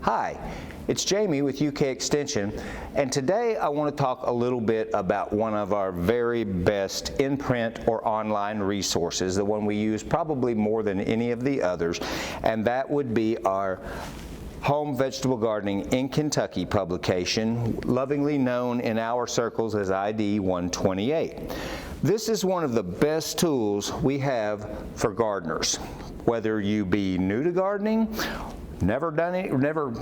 Hi, it's Jamie with UK Extension, and today I want to talk a little bit about one of our very best in-print or online resources, the one we use probably more than any of the others, and that would be our Home Vegetable Gardening in Kentucky publication, lovingly known in our circles as ID-128. This is one of the best tools we have for gardeners. Whether you be new to gardening, never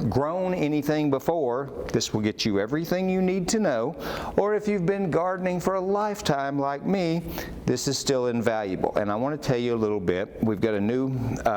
grown anything before, this will get you everything you need to know. Or if you've been gardening for a lifetime like me, this is still invaluable. And I want to tell you a little bit. We've got a new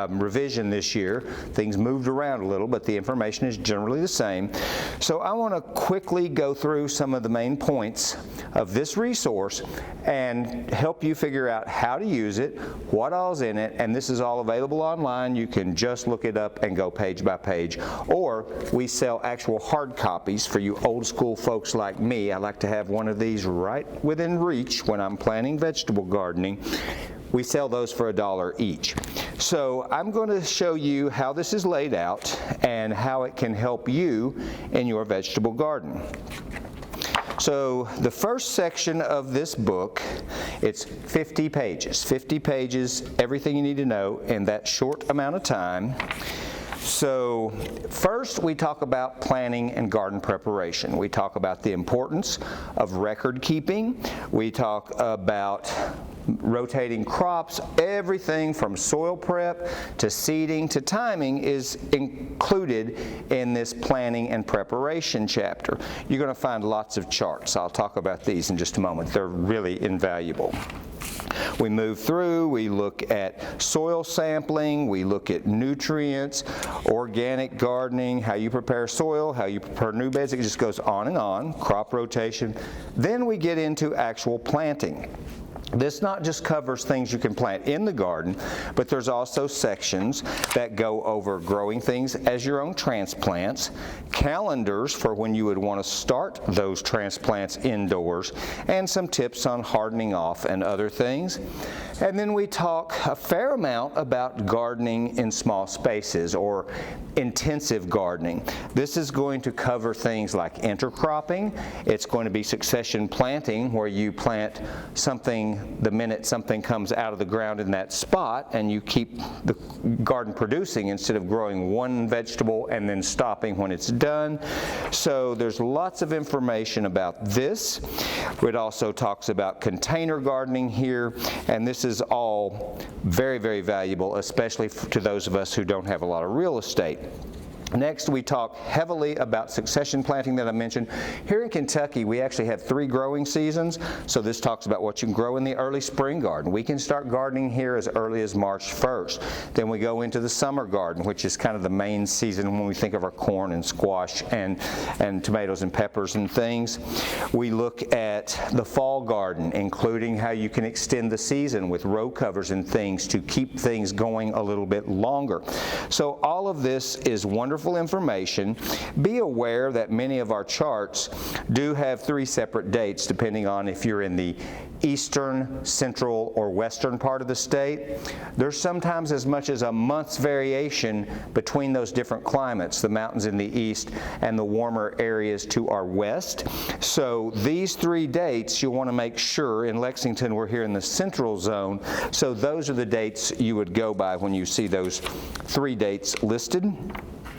revision this year. Things moved around a little, but the information is generally the same. So I want to quickly go through some of the main points of this resource and help you figure out how to use it, what all's in it, and this is all available online. You can just look it up and go page by page, or we sell actual hard copies for you old school folks like me. I like to have one of these right within reach when I'm planning vegetable gardening. We sell those for $1 each. So I'm going to show you how this is laid out and how it can help you in your vegetable garden. So the first section of this book, it's 50 pages, everything you need to know in that short amount of time. So first we talk about planning and garden preparation. We talk about the importance of record keeping. We talk about rotating crops. Everything from soil prep to seeding to timing is included in this planning and preparation chapter. You're going to find lots of charts. I'll talk about these in just a moment. They're really invaluable. We move through, we look at soil sampling, we look at nutrients, organic gardening, how you prepare soil, how you prepare new beds. It just goes on, crop rotation. Then we get into actual planting. This not just covers things you can plant in the garden, but there's also sections that go over growing things as your own transplants, calendars for when you would want to start those transplants indoors, and some tips on hardening off and other things. And then we talk a fair amount about gardening in small spaces or intensive gardening. This is going to cover things like intercropping. It's going to be succession planting, where you plant something the minute something comes out of the ground in that spot, and you keep the garden producing instead of growing one vegetable and then stopping when it's done. So there's lots of information about this. It also talks about container gardening here, and this is all very, very valuable, especially to those of us who don't have a lot of real estate. Next, we talk heavily about succession planting that I mentioned. Here in Kentucky, we actually have 3 growing seasons, so this talks about what you can grow in the early spring garden. We can start gardening here as early as March 1st. Then we go into the summer garden, which is kind of the main season when we think of our corn and squash and tomatoes and peppers and things. We look at the fall garden, including how you can extend the season with row covers and things to keep things going a little bit longer. So all of this is wonderful information. Be aware that many of our charts do have 3 separate dates depending on if you're in the eastern, central, or western part of the state. There's sometimes as much as a month's variation between those different climates, the mountains in the east and the warmer areas to our west. So these 3 dates you'll want to make sure. In Lexington, we're here in the central zone, so those are the dates you would go by when you see those 3 dates listed.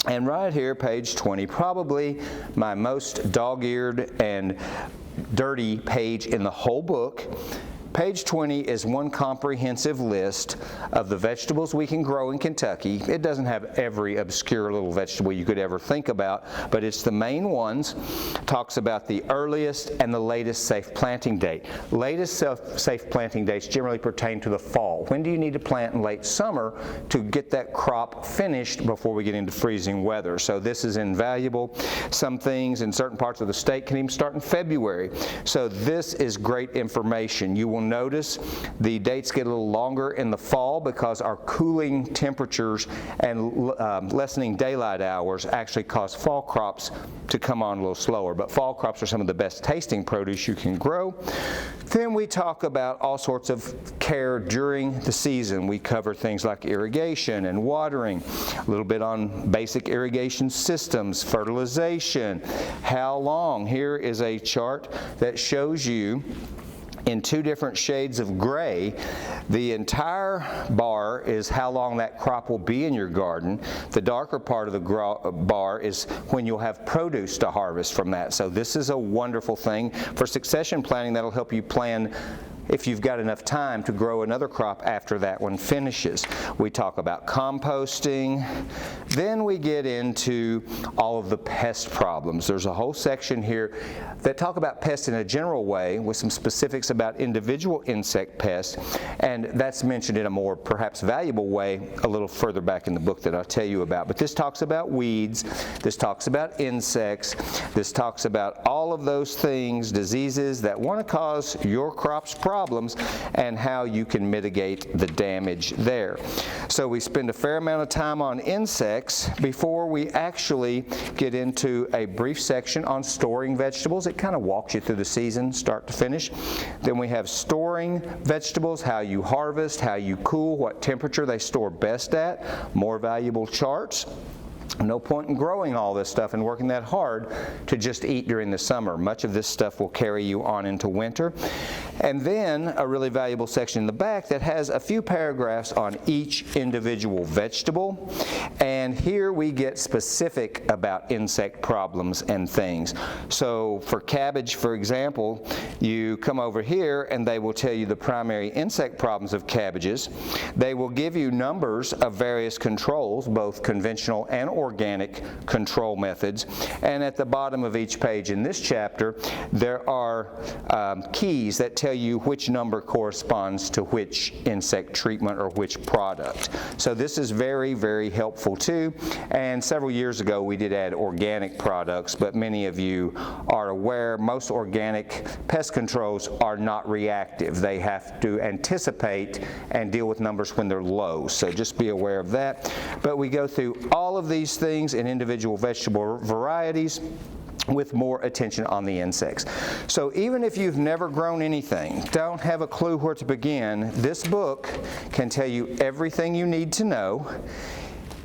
And right here, page 20, probably my most dog-eared and dirty page in the whole book. Page 20 is one comprehensive list of the vegetables we can grow in Kentucky. It doesn't have every obscure little vegetable you could ever think about, but it's the main ones. Talks about the earliest and the latest safe planting date. Latest safe planting dates generally pertain to the fall. When do you need to plant in late summer to get that crop finished before we get into freezing weather? So this is invaluable. Some things in certain parts of the state can even start in February. So this is great information. You will notice the dates get a little longer in the fall because our cooling temperatures and lessening daylight hours actually cause fall crops to come on a little slower. But fall crops are some of the best tasting produce you can grow. Then we talk about all sorts of care during the season. We cover things like irrigation and watering, a little bit on basic irrigation systems, fertilization, how long. Here is a chart that shows you in two different shades of gray. The entire bar is how long that crop will be in your garden. The darker part of the bar is when you'll have produce to harvest from that. So this is a wonderful thing for succession planting that'll help you plan if you've got enough time to grow another crop after that one finishes. We talk about composting. Then we get into all of the pest problems. There's a whole section here that talk about pests in a general way with some specifics about individual insect pests, and that's mentioned in a more perhaps valuable way a little further back in the book that I'll tell you about. But this talks about weeds, this talks about insects, this talks about all of those things, diseases that want to cause your crops problems and how you can mitigate the damage there. So we spend a fair amount of time on insects before we actually get into a brief section on storing vegetables. It kind of walks you through the season, start to finish. Then we have storing vegetables, how you harvest, how you cool, what temperature they store best at, more valuable charts. No point in growing all this stuff and working that hard to just eat during the summer. Much of this stuff will carry you on into winter. And then a really valuable section in the back that has a few paragraphs on each individual vegetable. And here we get specific about insect problems and things. So for cabbage, for example, you come over here and they will tell you the primary insect problems of cabbages. They will give you numbers of various controls, both conventional and organic control methods. And at the bottom of each page in this chapter, there are keys that tell you which number corresponds to which insect treatment or which product. So this is very, very helpful too. And several years ago we did add organic products, but many of you are aware most organic pest controls are not reactive. They have to anticipate and deal with numbers when they're low. So just be aware of that. But we go through all of these things in individual vegetable varieties with more attention on the insects. So even if you've never grown anything, don't have a clue where to begin, this book can tell you everything you need to know.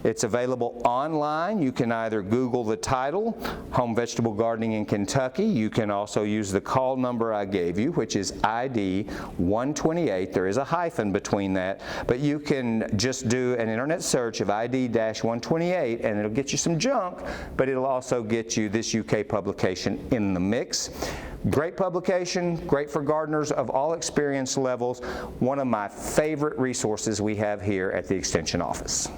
It's available online. You can either Google the title, Home Vegetable Gardening in Kentucky. You can also use the call number I gave you, which is ID-128. There is a hyphen between that, but you can just do an internet search of ID-128 and it'll get you some junk, but it'll also get you this UK publication in the mix. Great publication, great for gardeners of all experience levels. One of my favorite resources we have here at the Extension office.